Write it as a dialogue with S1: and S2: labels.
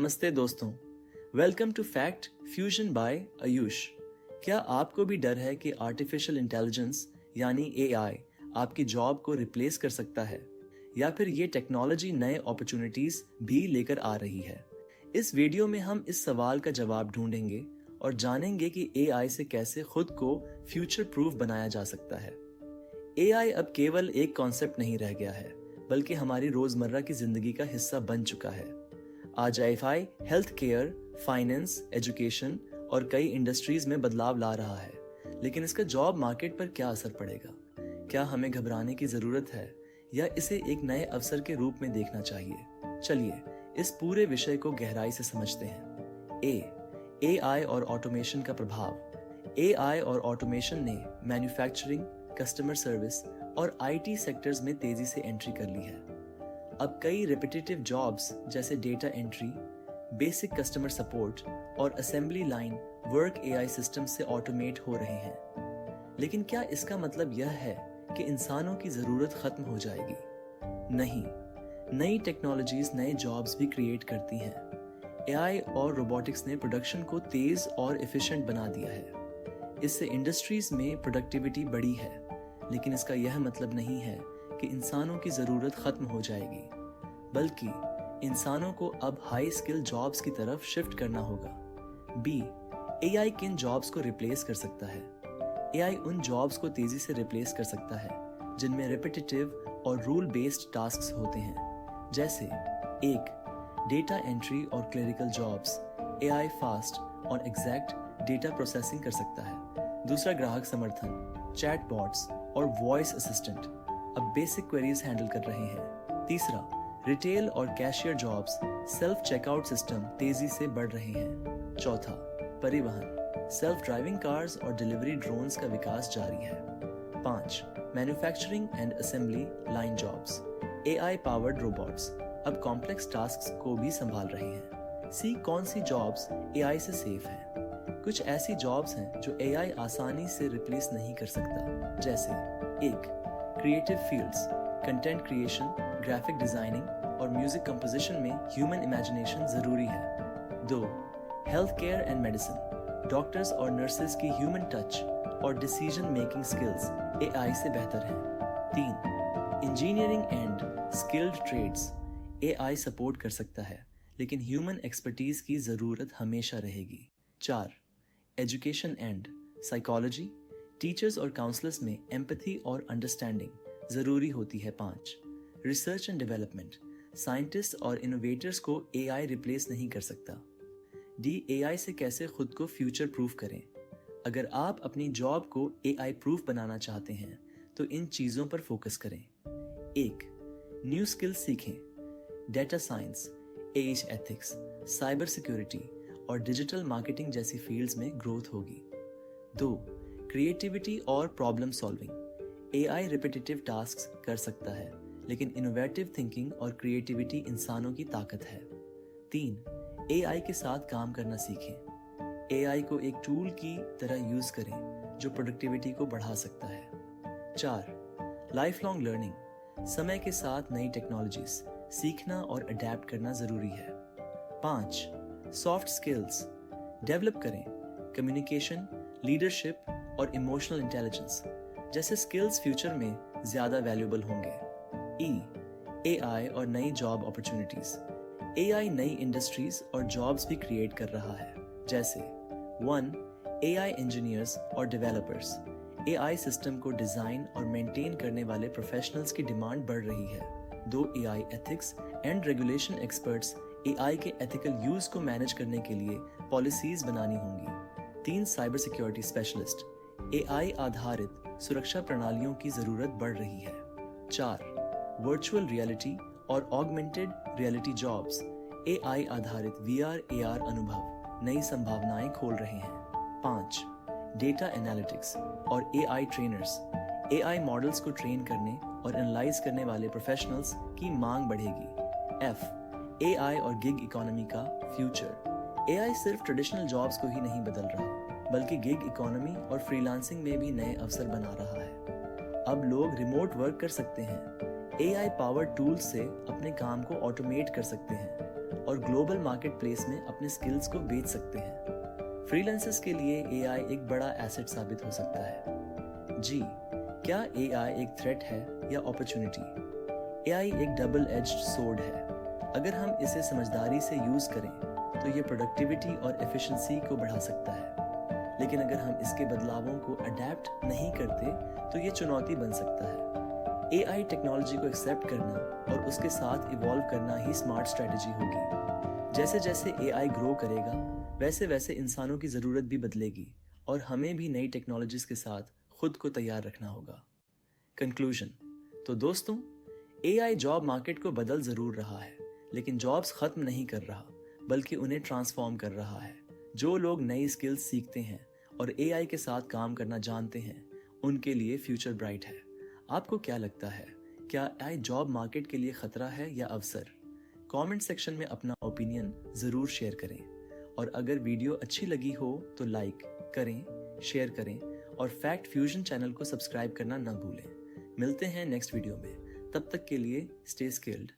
S1: नमस्ते दोस्तों, welcome to fact fusion by Ayush. क्या आपको भी डर है कि आर्टिफिशियल इंटेलिजेंस यानी एआई आपकी जॉब को रिप्लेस कर सकता है, या फिर ये टेक्नोलॉजी नए अपॉर्चुनिटीज भी लेकर आ रही है? इस वीडियो में हम इस सवाल का जवाब ढूंढेंगे और जानेंगे कि एआई से कैसे खुद को फ्यूचर प्रूफ बनाया जा सकता है। एआई अब केवल एक कॉन्सेप्ट नहीं रह गया है, बल्कि हमारी रोजमर्रा की जिंदगी का हिस्सा बन चुका है। आज AI health care, finance, education और कई इंडस्ट्रीज में बदलाव ला रहा है, लेकिन इसका जॉब मार्केट पर क्या असर पड़ेगा? क्या हमें घबराने की जरूरत है या इसे एक नए अवसर के रूप में देखना चाहिए? चलिए इस पूरे विषय को गहराई से समझते हैं। एआई और ऑटोमेशन का प्रभाव। एआई और ऑटोमेशन ने मैन्युफैक्चरिंग, कस्टमर सर्विस और आईटी सेक्टर्स में तेजी से एंट्री कर ली है। अब कई रिपीटेटिव जॉब्स जैसे data entry, basic customer support और assembly line work AI system से ऑटोमेट हो रहे हैं। लेकिन क्या इसका मतलब यह है कि इंसानों की जरूरत खत्म हो जाएगी? नहीं, नई टेक्नोलॉजीज नए जॉब्स भी क्रिएट करती हैं। एआई और रोबोटिक्स ने प्रोडक्शन को तेज और एफिशिएंट बना दिया है। इससे इंडस्ट्रीज में प्रोडक्टिविटी बढ़ी है, लेकिन इसका यह मतलब नहीं है कि इंसानों की जरूरत खत्म हो जाएगी, बल्कि इंसानों को अब हाई स्किल जॉब्स की तरफ शिफ्ट करना होगा। एआई किन जॉब्स को रिप्लेस कर सकता है? एआई उन जॉब्स को तेजी से रिप्लेस कर सकता है जिनमें रिपीटेटिव और रूल बेस्ड टास्क्स होते हैं। जैसे 1. डेटा एंट्री और क्लरिकल जॉब्स। एआई फास्ट और एग्जैक्ट डेटा प्रोसेसिंग कर सकता है। दूसरा, ग्राहक समर्थन, चैटबॉट्स और वॉइस असिस्टेंट अब बेसिक क्वेरीज हैंडल कर रहे हैं। तीसरा, रिटेल और cashier jobs. Self checkout system तेजी से बढ़ रहे हैं। चौथा, परिवहन, सेल्फ ड्राइविंग कार्स और डिलीवरी ड्रोन्स का विकास जारी है। 5. Manufacturing and assembly line jobs. AI powered robots अब कॉम्प्लेक्स टास्क्स को भी संभाल रहे हैं। सी कौन सी जॉब्स एआई से सेफ हैं? कुछ ऐसी जॉब्स हैं जो एआई आसानी से रिप्लेस नहीं कर सकता, जैसे 1. Creative fields, content creation, graphic designing और म्यूजिक कंपोजिशन में ह्यूमन इमेजिनेशन जरूरी है। 2. Health care and medicine, doctors और नर्सेस की ह्यूमन टच और डिसीजन मेकिंग स्किल्स एआई से बेहतर हैं। 3. Engineering and skilled trades, AI support कर सकता है, लेकिन ह्यूमन एक्सपर्टीज की जरूरत हमेशा रहेगी। 4. एजुकेशन एंड साइकोलॉजी, टीचर्स और काउंसलर्स में एम्पैथी और अंडरस्टैंडिंग जरूरी होती है। 5. रिसर्च एंड डेवलपमेंट, साइंटिस्ट और इनोवेटर्स को एआई रिप्लेस नहीं कर सकता। एआई से कैसे खुद को फ्यूचर प्रूफ करें? अगर आप अपनी जॉब को एआई प्रूफ बनाना चाहते हैं तो इन चीजों पर फोकस करें। 1. न्यू स्किल्स सीखें। Data science, AI ethics, cyber security और डिजिटल मार्केटिंग जैसी फील्ड्स में ग्रोथ होगी। 2. क्रिएटिविटी और problem solving, AI repetitive tasks कर सकता है, लेकिन इनोवेटिव थिंकिंग और क्रिएटिविटी इंसानों की ताकत है। 3. एआई के साथ काम करना सीखें। एआई को एक टूल की तरह यूज करें जो प्रोडक्टिविटी को बढ़ा सकता है। 4. लाइफ लॉन्ग लर्निंग, समय के साथ नई टेक्नोलॉजीज सीखना और अडेप्ट करना जरूरी है। 5. सॉफ्ट स्किल्स डेवलप करें। कम्युनिकेशन, लीडरशिप और इमोशनल इंटेलिजेंस जैसे स्किल्स फ्यूचर में ज्यादा वैल्यूएबल होंगे। एआई और नई जॉब अपॉर्चुनिटीज। एआई नई इंडस्ट्रीज और जॉब्स भी क्रिएट कर रहा है, जैसे 1. एआई इंजीनियर्स और डेवलपर्स। एआई सिस्टम को डिजाइन और मेंटेन करने वाले प्रोफेशनल्स की डिमांड बढ़ रही है। 2. AI ethics and regulation experts, AI के एथिकल यूज को मैनेज करने के लिए पॉलिसीज बनानी होंगी। 3. साइबर सिक्योरिटी स्पेशलिस्ट, एआई आधारित सुरक्षा प्रणालियों की जरूरत बढ़ रही है। 4. वर्चुअल रियलिटी और ऑगमेंटेड रियलिटी जॉब्स, एआई आधारित वीआर एआर अनुभव नई संभावनाएं खोल रहे हैं। 5. डेटा एनालिटिक्स और एआई ट्रेनर्स, एआई मॉडल्स को ट्रेन करने और एनालाइज करने वाले प्रोफेशनल्स की मांग बढ़ेगी। F. एआई और गिग इकोनॉमी का फ्यूचर। एआई सिर्फ ट्रेडिशनल जॉब्स को ही नहीं बदल रहा, बल्कि गिग इकोनॉमी और फ्रीलांसिंग में भी नए अवसर बना रहा है। अब लोग रिमोट वर्क कर सकते हैं, एआई पावर्ड टूल्स से अपने काम को ऑटोमेट कर सकते हैं और ग्लोबल मार्केट प्लेस में अपने स्किल्स को बेच सकते हैं। फ्रीलांसर्स के लिए AI एक बड़ा एसेट साबित हो सकता है। जी, क्या AI एक थ्रेट है या अपॉर्चुनिटी? AI एक डबल एज्ड सोर्ड है। अगर हम इसे समझदारी से यूज करें तो ये प्रोडक्टिविटी और एफिशिएंसी को बढ़ा सकता है, लेकिन अगर हम इसके बदलावों को अडेप्ट नहीं करते तो ये चुनौती बन सकता है। AI टेक्नोलॉजी को एक्सेप्ट करना और उसके साथ इवॉल्व करना ही स्मार्ट स्ट्रेटजी होगी। जैसे जैसे AI ग्रो करेगा वैसे वैसे इंसानों की ज़रूरत भी बदलेगी और हमें भी नई टेक्नोलॉजीज के साथ खुद को तैयार रखना होगा। कंक्लूजन। तो दोस्तों, AI जॉब मार्केट को बदल ज़रूर रहा है, लेकिन जॉब्स ख़त्म नहीं कर रहा बल्कि उन्हें ट्रांसफॉर्म कर रहा है। जो लोग नई स्किल्स सीखते हैं और AI के साथ काम करना जानते हैं उनके लिए फ्यूचर ब्राइट है। आपको क्या लगता है, क्या AI जॉब मार्केट के लिए खतरा है या अवसर? कमेंट सेक्शन में अपना ओपिनियन ज़रूर शेयर करें और अगर वीडियो अच्छी लगी हो तो लाइक करें, शेयर करें और फैक्ट फ्यूजन चैनल को सब्सक्राइब करना न भूलें। मिलते हैं नेक्स्ट वीडियो में, तब तक के लिए स्टे स्किल्ड।